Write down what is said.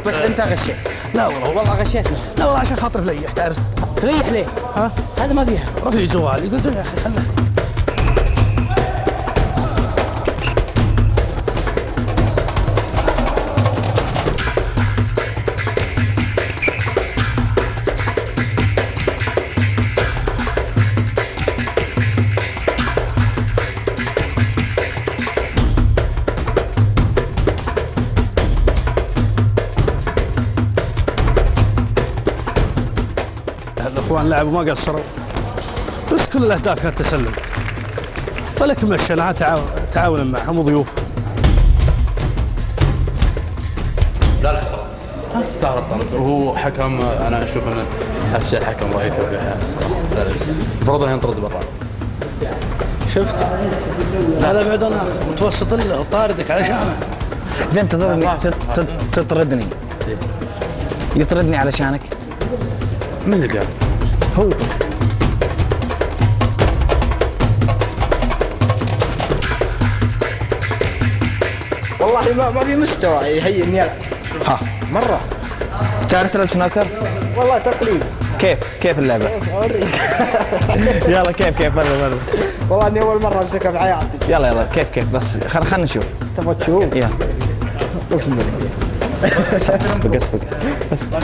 بس انت غشيت. لا والله غشيت. لا والله عشان خاطر فليح تعرف. تريح ليه؟ ها؟ هذا ما فيها. رفيق زوالي قلت يا اخي خله. الاخوان لعبوا ما قصروا، بس كل الاهداف كانت تسلم، ولكن مشيناها تعاونا معهم وضيوف. لا استغرب وهو حكم. انا اشوف انه افشل حكم رايته فيها الصراحه. المفروض انه ينطرد برا. شفت؟ لا بعد انا متوسط له وطاردك علشانه. زين تطردني يطردني علشانك. من اللي قال؟ هو. والله ما في مستوى يهيئني يلعب. ها مرة. تعرف تلعب سنوكر؟ والله تقليد. كيف اللعبة؟ اوريك. يلا كيف مرة. والله اني اول مرة امسكها في حياتي. يلا كيف بس خلنا نشوف. تبغى تشوف؟ يلا. اصبر. اسبق.